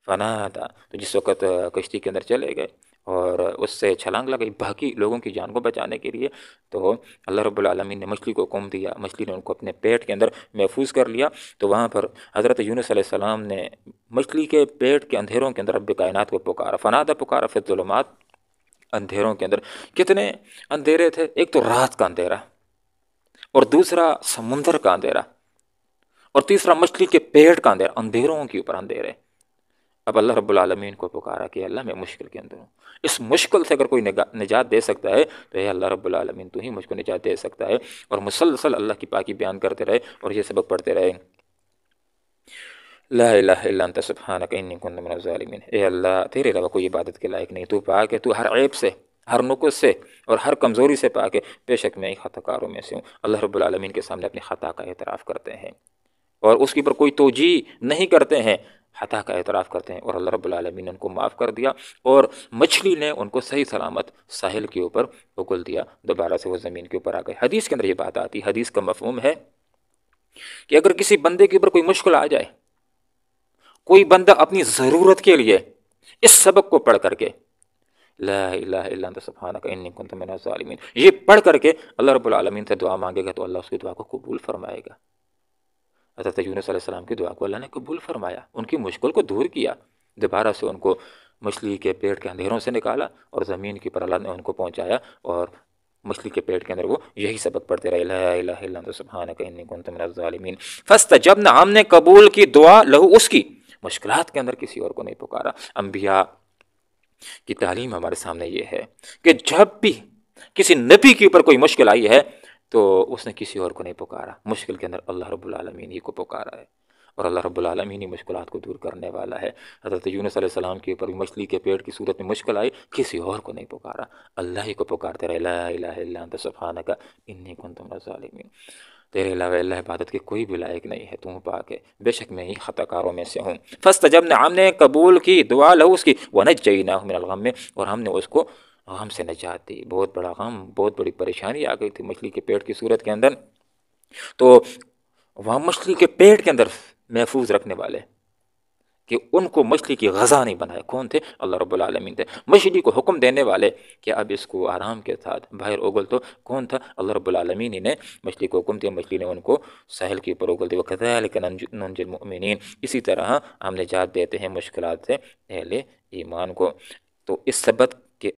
فنا تھا، تو جس وقت کشتی کے اندر چلے گئے اور اس سے چھلانگ لگائی باقی لوگوں کی جان کو بچانے کے لیے، تو اللہ رب العالمین نے مچھلی کو حکم دیا، مچھلی نے ان کو اپنے پیٹ کے اندر محفوظ کر لیا۔ تو وہاں پر حضرت یونس علیہ السلام نے مچھلی کے پیٹ کے اندھیروں کے اندر رب کائنات کو پکارا، فنادا پکارا فی الظلمات، اندھیروں کے اندر کتنے اندھیرے تھے، ایک تو رات کا اندھیرا اور دوسرا سمندر کا اندھیرا اور تیسرا مچھلی کے پیٹ کا اندھیرا، اندھیروں کے اوپر اندھیرے۔ اب اللہ رب العالمین کو پکارا کہ اللہ میں مشکل کے اندر ہوں، اس مشکل سے اگر کوئی نجات دے سکتا ہے تو اے اللہ رب العالمین تو ہی مجھ کو نجات دے سکتا ہے، اور مسلسل اللہ کی پاکی بیان کرتے رہے اور یہ سبق پڑھتے رہے، لا الہ الا انت سبحانک انی کنت من الظالمین، اے اللہ تیرے علاوہ کوئی عبادت کے لائق نہیں، تو پاک ہے، تو ہر عیب سے، ہر نقص سے اور ہر کمزوری سے پاک ہے، بے شک میں خطا کاروں میں سے ہوں۔ اللہ رب العالمین کے سامنے اپنی خطا کا اعتراف کرتے ہیں اور اس کے اوپر کوئی توجیہ نہیں کرتے ہیں، خطا کا اعتراف کرتے ہیں، اور اللہ رب العالمین نے ان کو معاف کر دیا اور مچھلی نے ان کو صحیح سلامت ساحل کے اوپر اگل دیا، دوبارہ سے وہ زمین کے اوپر آ گئے۔ حدیث کے اندر یہ بات آتی، حدیث کا مفہوم ہے کہ اگر کسی بندے کے اوپر کوئی مشکل آ جائے، کوئی بندہ اپنی ضرورت کے لیے اس سبق کو پڑھ کر کے لا الہ الا انت سبحانک انی کنت من الظالمین یہ پڑھ کر کے اللہ رب العالمین سے دعا مانگے گا تو اللہ اس کی دعا کو قبول فرمائے گا۔ حضرت یونس علیہ السلام کی دعا کو اللہ نے قبول فرمایا، ان کی مشکل کو دور کیا، دوبارہ سے ان کو مچھلی کے پیٹ کے اندھیروں سے نکالا اور زمین کے پر اللہ نے ان کو پہنچایا، اور مچھلی کے پیٹ کے اندر وہ یہی سبق پڑھتے رہے، لا الہ الا انت سبحانک انی کنت من الظالمین فاستجبنا، ہم نے قبول کی دعا لہو اس کی، مشکلات کے اندر کسی اور کو نہیں پکارا۔ انبیاء کی تعلیم ہمارے سامنے یہ ہے کہ جب بھی کسی نبی کے اوپر کوئی مشکل آئی ہے تو اس نے کسی اور کو نہیں پکارا، مشکل کے اندر اللہ رب العالمین ہی کو پکارا ہے، اور اللہ رب العالمین ہی مشکلات کو دور کرنے والا ہے۔ حضرت یونس علیہ السلام کے اوپر مچھلی کے پیٹ کی صورت میں مشکل آئی، کسی اور کو نہیں پکارا، اللہ ہی کو پکارتے رہے، لا الہ الا انت سبحانک انی کنت من الظالمین، تیرے علاوہ اللہ عبادت کے کوئی بھی لائق نہیں ہے، تو پاک ہے، بے شک میں ہی خطا کاروں میں سے ہوں۔ فاستجبنا، ہم نے قبول کی دعا لہو اس کی، ونجیناہ من الغم، اور ہم نے اس کو غم سے نجات دی، بہت بڑا غم، بہت بڑی پریشانی آ گئی تھی مچھلی کے پیٹ کی صورت کے اندر، تو وہاں مچھلی کے پیٹ کے اندر محفوظ رکھنے والے کہ ان کو مچھلی کی غذا نہیں بنائے، کون تھے؟ اللہ رب العالمین تھے۔ مچھلی کو حکم دینے والے کہ اب اس کو آرام کے ساتھ باہر اگل، تو کون تھا؟ اللہ رب العالمین ہی نے مچھلی کو حکم دیا، مچھلی نے ان کو ساحل کے اوپر اگل دیا، وَكَذَلِكَ نُنْجِي الْمُؤْمِنِينَ، اسی طرح ہم نجات دیتے ہیں مشکلات سے اہل ایمان کو۔ تو اس سبق